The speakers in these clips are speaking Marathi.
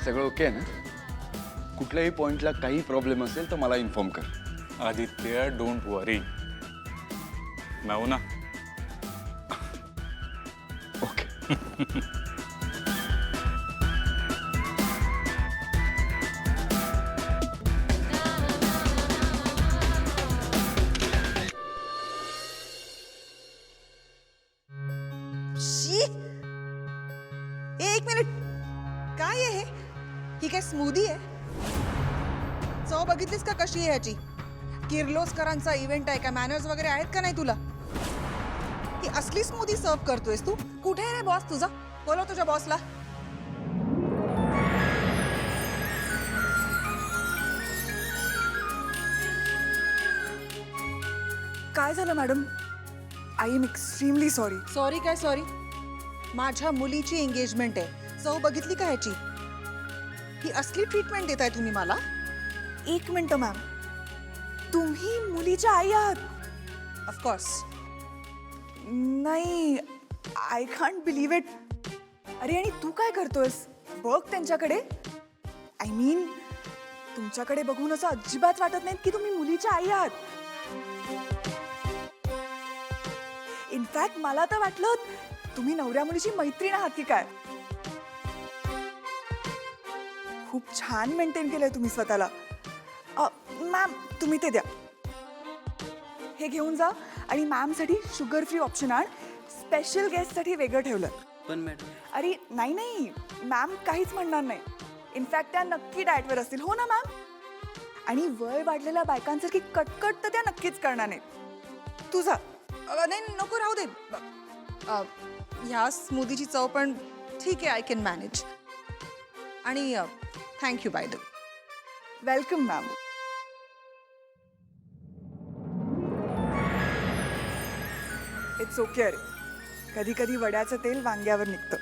सगळं ओके आहे ना? कुठल्याही पॉइंटला काही प्रॉब्लेम असेल तर मला इन्फॉर्म कर. आदित्य डोंट वरी, मैं हूं ना. ओके. शी, एक मिनिट. काय आहे हे? ही काय स्मूदी आहे? चव बघितलीस का कशी आहे ह्याची? किर्लोस्करांचा इव्हेंट आहे का? मॅनर्स वगैरे आहेत का नाही तुला? ही असली स्मूदी सर्व करतोयस तू? कुठे आहे रे बॉस तुझा? बोलव तुझ्या बॉसला. काय झालं madam? I am extremely sorry. Sorry काय सॉरी? माझ्या मुलीची एंगेजमेंट आहे. चव बघितली का ह्याची? ही असली ट्रीटमेंट देताय तुम्ही मला? एक मिनिट मॅम, तुम्ही मुलीच्या आई आहात? ऑफकोर्स. नाही, आय कांट बिलीव्ह इट. अरे आणि तू काय करतोयस? बघ त्यांच्याकडे. आय मीन, तुमच्याकडे बघून असं अजिबात वाटत नाही की तुम्ही मुलीच्या आई आहात. इनफॅक्ट मला तर वाटलं तुम्ही नवऱ्या मुलीची मैत्रीण आहात की काय. खूप छान मेंटेन केलंय तुम्ही स्वतःला. मॅम तुम्ही ते द्या. हे घेऊन जा आणि मॅमसाठी शुगर फ्री ऑप्शन आण. स्पेशल गेस्टसाठी वेगळं ठेवलं. पण मॅडम, अरे नाही नाही, मॅम काहीच म्हणणार नाही. इनफॅक्ट त्या नक्की डाएटवर असतील. हो ना मॅम? आणि वय वाढलेल्या बायकांसारखी कटकट तर त्या नक्कीच करणार नाहीत. तुझा नाही नको, राहू दे. ह्या स्मूदीची चव पण ठीक आहे. I can manage. आणि thank you by the way. Welcome ma'am. It's okay. अरे कधी कधी वड्याचं तेल वांग्यावर निघतं.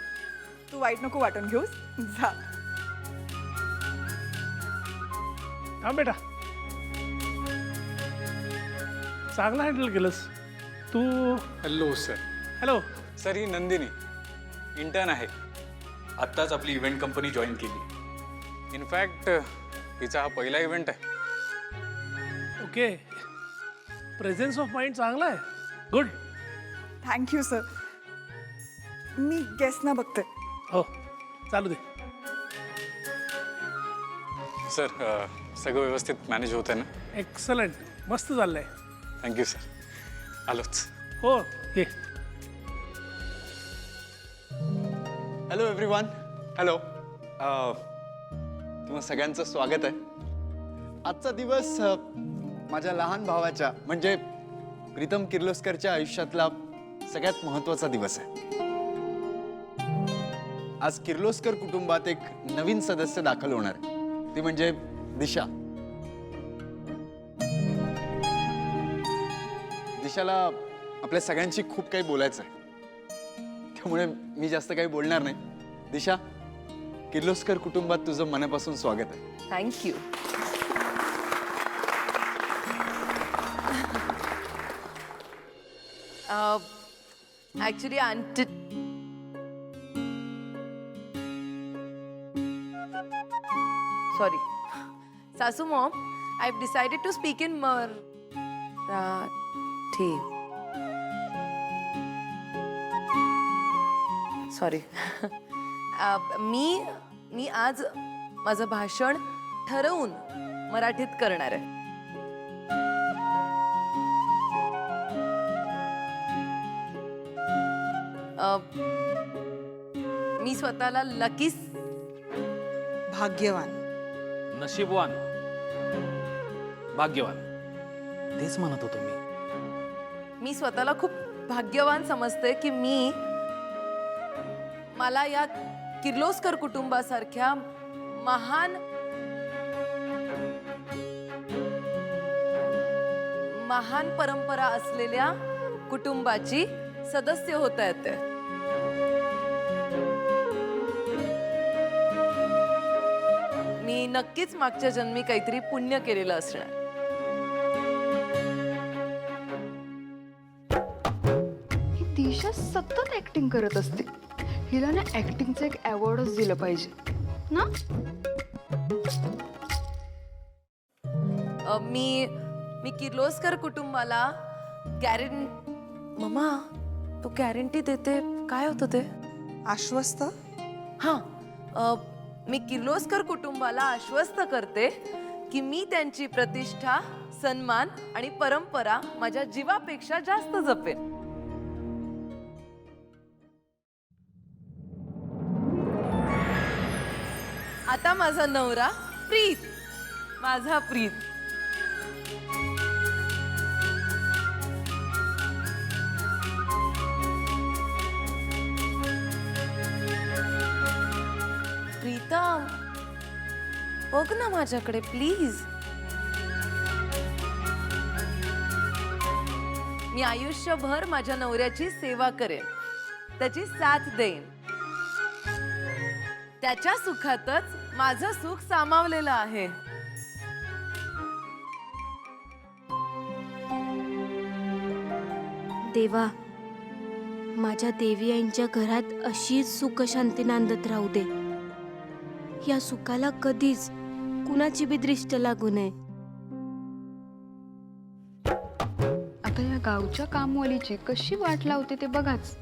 तू वाईट नको वाटून घेऊस. जा. हा बेटा, चांगलं हँडल केलंस तू. Hello sir. हॅलो. सर ही नंदिनी इंटर्न आहे. आत्ताच आपली इव्हेंट कंपनी जॉईन केली. इनफॅक्ट हिचा हा पहिला इव्हेंट आहे. ओके, प्रेझेन्स ऑफ माइंड चांगला आहे. गुड. Thank you sir. मी गेस्टना बघते. हो, चालू दे. सर सगळं व्यवस्थित मॅनेज होत आहे ना? एक्सलंट, मस्त चाललंय. Thank you sir. आलोच. हो, ये. Hello everyone. हॅलो. तुम्हा सगळ्यांचं स्वागत आहे. आजचा दिवस माझ्या लहान भावाच्या म्हणजे प्रीतम किर्लोस्करच्या आयुष्यातला सगळ्यात महत्त्वाचा दिवस आहे. आज किर्लोस्कर कुटुंबात एक नवीन सदस्य दाखल होणार आहे. ती म्हणजे दिशा. दिशाला आपल्या सगळ्यांशी खूप काही बोलायचं आहे. त्यामुळे मी जास्त काही बोलणार नाही. दिशा, किर्लोस्कर कुटुंबात तुझं मनापासून स्वागत आहे. थँक्यू. ॲक्च्युली आंटी सॉरी सासू mom, I have decided to speak in Marathi. Sorry. मी आज माझं भाषण ठरवून मराठीत करणार आहे. मी स्वतःला लकी, भाग्यवान, नशीबवान, भाग्यवान तेच म्हणत होतो मी स्वतःला खूप भाग्यवान समजते की मला या किर्लोस्कर कुटुंबासारख्या महान परंपरा असलेल्या कुटुंबाची सदस्य होता येते. मी नक्कीच मागच्या जन्मी काहीतरी पुण्य केलेलं असणार. ही दिशा सतत ऍक्टिंग करत असते. हिला ना ऍक्टिंगचं एक अवॉर्डच दिलं पाहिजे. ना? मी किर्लोस्कर कुटुंबाला मम्मा तू गॅरंटी देते काय होतं ते? आश्वस्त? हां मी किर्लोस्कर कुटुंबाला आश्वस्त करते की मी त्यांची प्रतिष्ठा सन्मान आणि परंपरा माझ्या जीवापेक्षा जास्त जपेन. आता माझा नवरा प्रीत, माझा प्रीत. प्रीतम बघ ना माझ्याकडे प्लीज. मी आयुष्यभर माझ्या नवऱ्याची सेवा करेन, त्याची साथ देईन. त्याच्या सुखातच माझं सुख सामावलेलं आहे. देवा, माझ्या देवी आईंच्या घरात अशीच सुख शांती नांदत राहू दे. या सुखाला कधीच कुणाची बी दृष्ट लागू नये. आता या गावच्या कामवालीची कशी वाट लावते ते बघाच.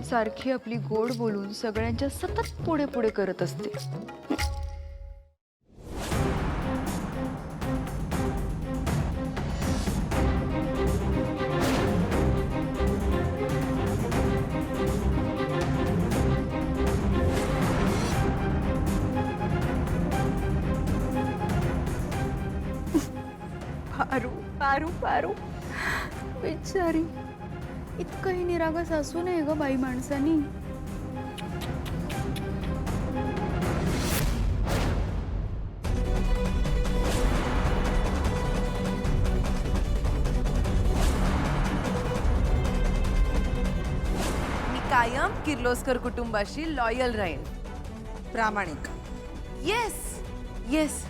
सारखी आपली गोड बोलून सगळ्यांच्या सतत पुढे पुढे करत असते. पारू पारू पारू बिचारी, इतकंही निरागस असू नये ग बाई माणसानी. मी कायम किर्लोस्कर कुटुंबाशी लॉयल राहीन. प्रामाणिक. येस येस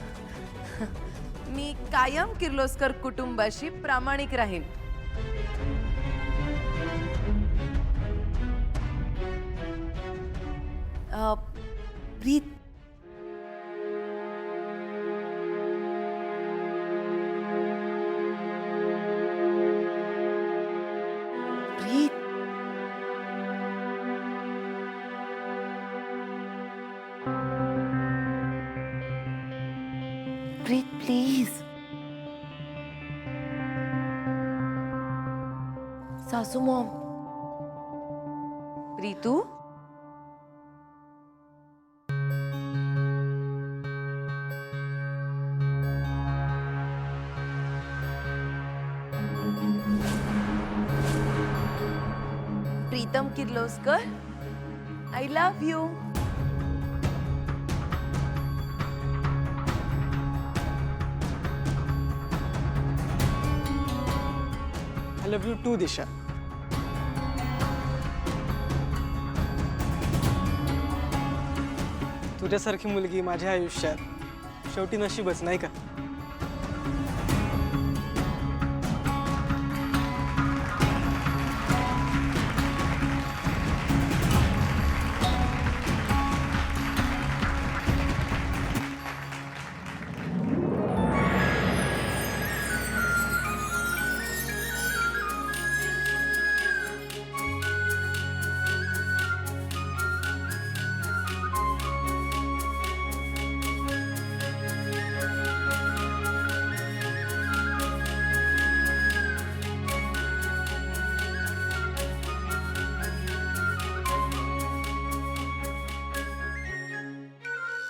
मी कायम किर्लोस्कर कुटुंबाशी प्रामाणिक राहीन. प्रीत, प्रीत, प्रीत प्लीज. सासू Maugham. Pritu, Pritam Kirloskar, I love you. I love you too, दिशा. तुझ्यासारखी मुलगी माझ्या आयुष्यात शेवटी नशीबच नाही का?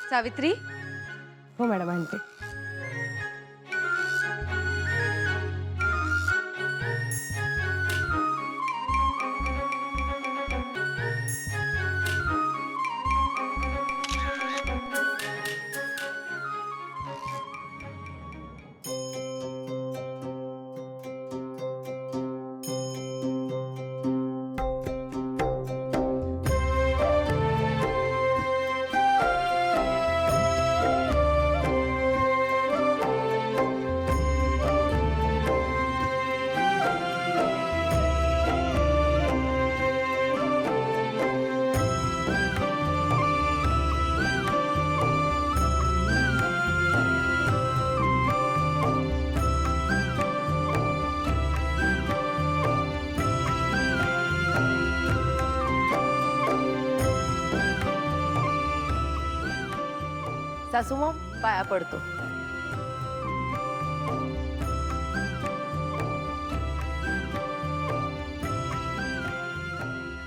सावित्री. हो मॅडम, आणते. सासू मग पाया पडतो.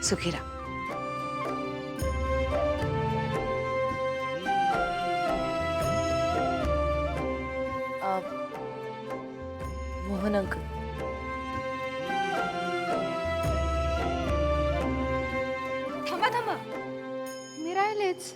सुखीरा. मोहन अंक. थांबा थांबा, मी राहिलेच.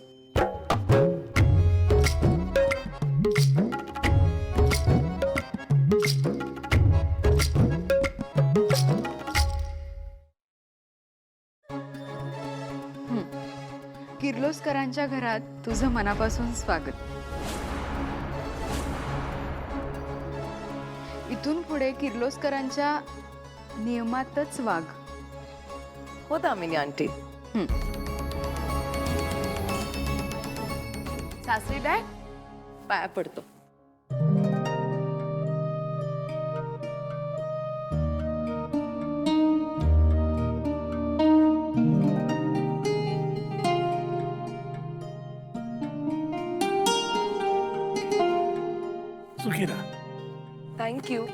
किर्लोस्करांच्या घरात तुझं मनापासून स्वागत. इथून पुढे किर्लोस्करांच्या नियमातच वाग. हो दामिनी आंटी. सासरी डॅड पाया पडतो. सुखीरा. थँक्यू.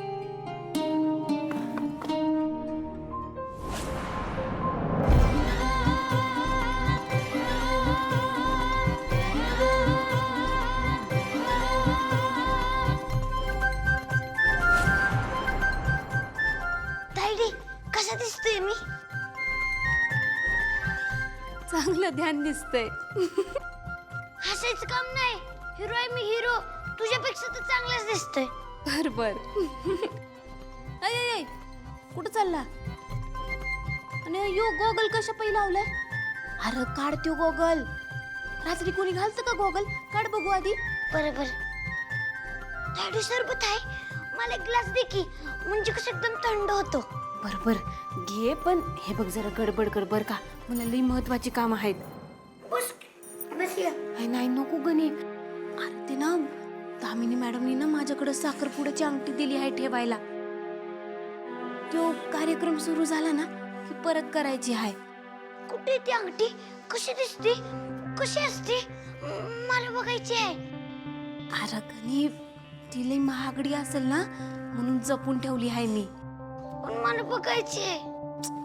तायडी कसा दिसतोय मी? चांगलं ध्यान दिसतंय. हसायचं काम नाही. हिरो आहे मी, हिरो. तुझ्यापेक्षा तर चांगलाच दिसतोय. बर अय कुठं चालला? आणि यो गॉगल कशा पहिला लावलाय? अरे काढ त्यो गॉगल. रात्री कोणी घालतं का गॉगल? काढ बघू आधी. बरोबर. डॅडी सरबत आहे, मला एक ग्लास दे की, म्हणजे कसं एकदम थंड होतो. बरोबर घे, पण हे बघ जरा गडबड कर बर का, मला लई महत्वाची काम आहेत. नाही नको गणी. अरे ते ना दामिनी मॅडमनी ना माझ्याकडे साखरपुड्याची अंगठी दिली आहे ठेवायला. तो कार्यक्रम सुरू झाला ना की परत करायची आहे. कुठे ती अंगठी? कशी दिसते? कशी असते? मला बघायची आहे. अरे गणी ती लई महागडी असेल ना, म्हणून जपून ठेवली आहे मी. पण मला बघायची आहे.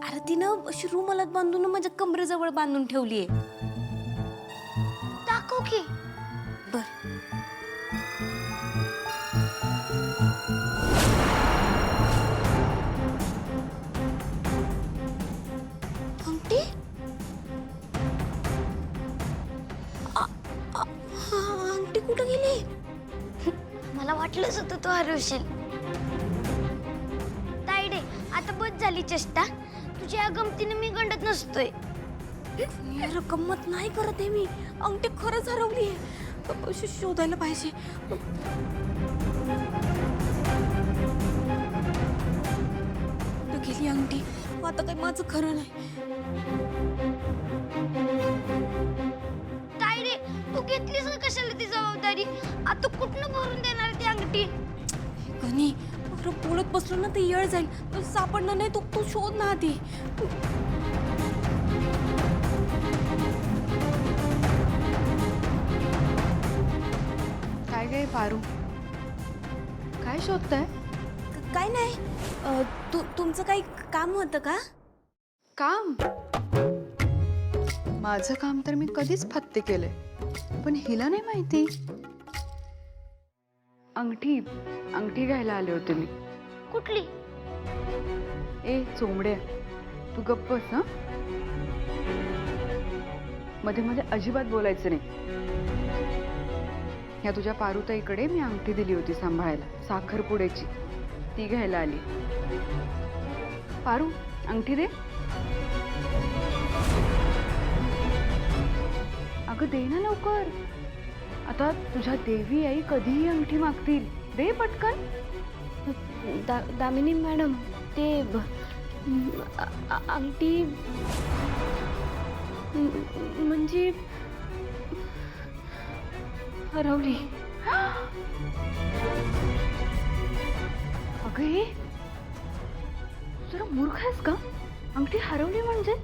अरे तिनं अशी रुमालात बांधून माझ्या कमरेजवळ बांधून ठेवली आहे. दाखव की. बर. अंगठी? अंगठी कुठं गेली? मला वाटलंच होतं तू हरवशील. तायडे आता बस झाली चेष्टा. तुझ्या गमतीने मी गंडत नसतोय. गंमत नाही करत आहे मी. अंगठी खरंच हरवली आहे. शोधायला पाहिजे. गेली अंगठी. आता काही माझं खरं नाही. तायडे तू घेतलीस का कशाला ती जबाबदारी? आता कुठनं भरून देणार ती अंगठी? गणी बोलत बसलो ना ते येळ जाईल. सापडणार नाही. तू शोध ना आधी. काय गे पारू, काय शोधताय? काय नाही. तुमचं काही काम होतं का? काम? माझं काम तर मी कधीच फत्ते केलंय, पण हिला नाही माहिती. अंगठी घ्यायला आले होते मी. कुठली? ए चोंबड्या, तू गप्प बस ना. मध्ये मध्ये अजिबात बोलायचं नाही. ह्या तुझ्या पारुताईकडे मी अंगठी दिली होती सांभाळायला, साखरपुड्याची. ती घ्यायला आली. पारू अंगठी दे. अगं दे ना लवकर. आता तुझ्या देवी आई कधीही अंगठी मागतील. दे पटकन. दामिनी मॅडम ते अंगठी म्हणजे हरवली. अगं हे जरा मूर्ख आहेस का? अंगठी हरवली म्हणजे?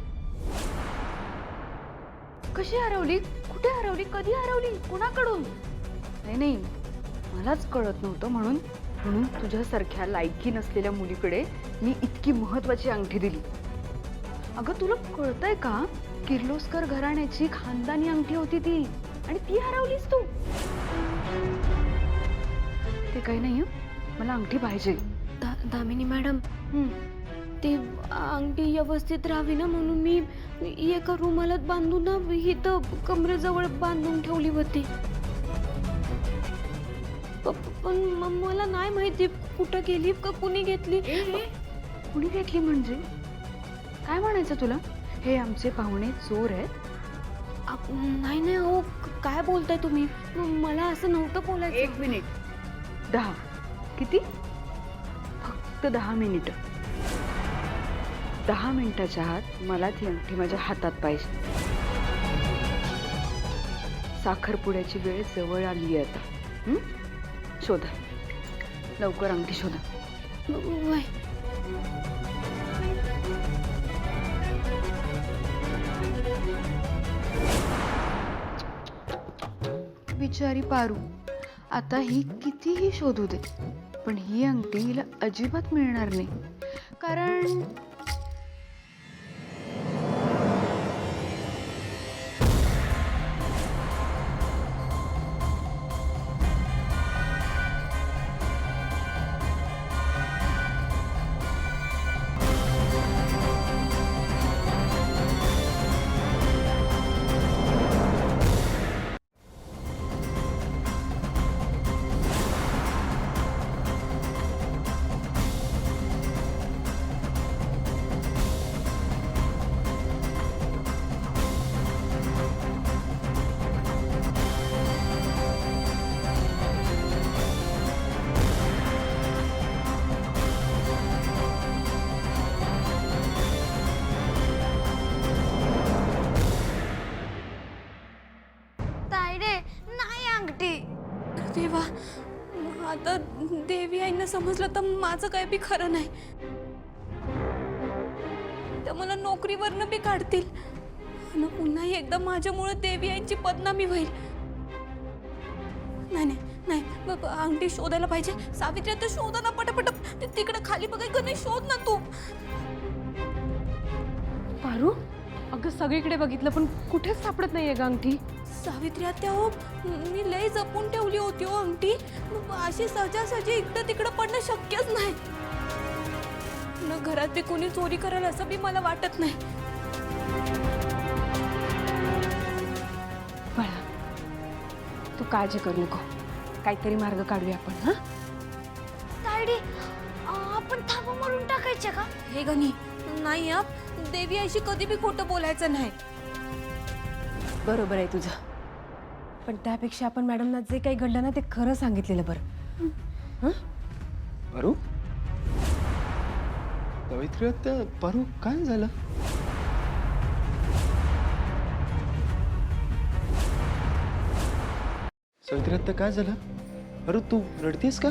कशी हरवली? कुठे हरवली? कधी हरवली? कुणाकडून? नाही नाही, मलाच कळत नव्हतं म्हणून म्हणून तुझ्यासारख्या लायकी नसलेल्या मुलीकडे मी इतकी महत्वाची अंगठी दिली. अगं तुला कळतंय का, किर्लोस्कर घराण्याची खानदानी अंगठी होती ती, आणि ती हरवलीस तू. ते काही नाही हं, मला अंगठी पाहिजे. दामिनी मॅडम, ते अंगठी व्यवस्थित राहावी ना म्हणून मी एका रुमालात बांधून ना इथं कमरेजवळ बांधून ठेवली होती. पण मला नाही माहिती कुठं गेली का कुणी घेतली. कुणी घेतली म्हणजे काय म्हणायचं तुला? हे आमचे पाहुणे चोर आहेत? नाही नाही हो, काय बोलताय तुम्ही? मला असं नव्हतं बोलायचं. 1 मिनिट. 10 किती? फक्त 10 मिनिटं. 10 मिनिटाच्या आत मला ती अंगठी माझ्या हातात पाहिजे. साखरपुड्याची वेळ जवळ आली आहे आता. शोधा, लवकर अंगठी शोधा. वय. बिचारी पारू, आता ही कितीही शोधू दे, पण ही अंगठी हिला अजिबात मिळणार नाही. कारण तायडे नाही अंगठी. देवा, आता देवी आईंना समजलं तर माझं काय बी खरं नाही. त्या मला नोकरीवरनं बी काढतील आणि पुन्हा एकदा माझ्यामुळे देवी आईंची बदनामी होईल. नाही नाही नाही, अंगठी शोधायला पाहिजे. सावित्री, तर शोधा ना पटापट. तिकडे खाली बघायचं नाही, शोध ना तू. पारू, अगं सगळीकडे बघितलं पण कुठेच सापडत नाहीये ग अंगठी. सावित्री आत्या हो, मी लय जपून ठेवली होती हो अंगठी. अशी सहजासहजी इकडं तिकडं पडणं शक्यच नाही. न घरात बी कोणी चोरी करायला असं बी मला वाटत नाही. बाळा, तू काळजी करू नको, काहीतरी मार्ग काढूया आपण. हा, तायडी, आपण थांबा मारून टाकायचे का? हे गणी नाही, आप देवी आईशी कधी बी खोटं बोलायचं नाही. बरोबर आहे तुझं, पण त्यापेक्षा आपण मॅडमना जे काही घडलं ना ते खरं सांगितलेलं बरं. पारू, सावित्री आत्या, पारू काय झालं? सावित्री आत्या काय झालं? पारू तू रडतेस का?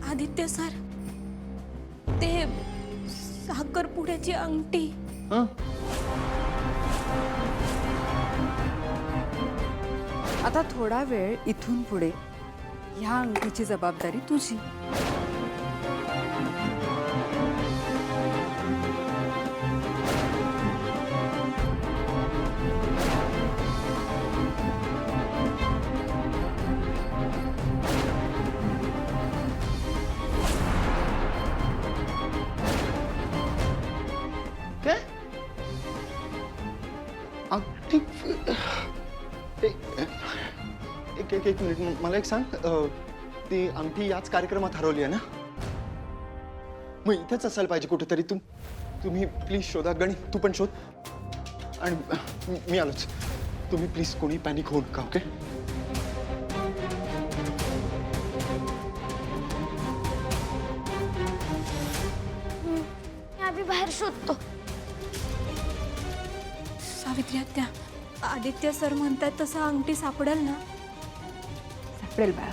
आदित्य सर, ते साखरपुड्याची अंगठी. हां, आता थोडा वेळ इथून पुढे ह्या अंगठीची जबाबदारी तुझी. काय? अंगठी? एक मिनिट, मला एक सांग. ती अंगठी याच कार्यक्रमात हरवली आहे ना? मग इथेच असायला पाहिजे कुठेतरी. तुम्ही प्लीज शोधा. गणी, तू पण शोध. आणि मी आलोच. तुम्ही प्लीज कोणी पॅनिक होऊ नका, ओके? मी आधी बाहेर शोधतो. सावित्री आत्या, आदित्य सर म्हणतात तसं अंगठी सापडेल ना? सापडेल बाळा.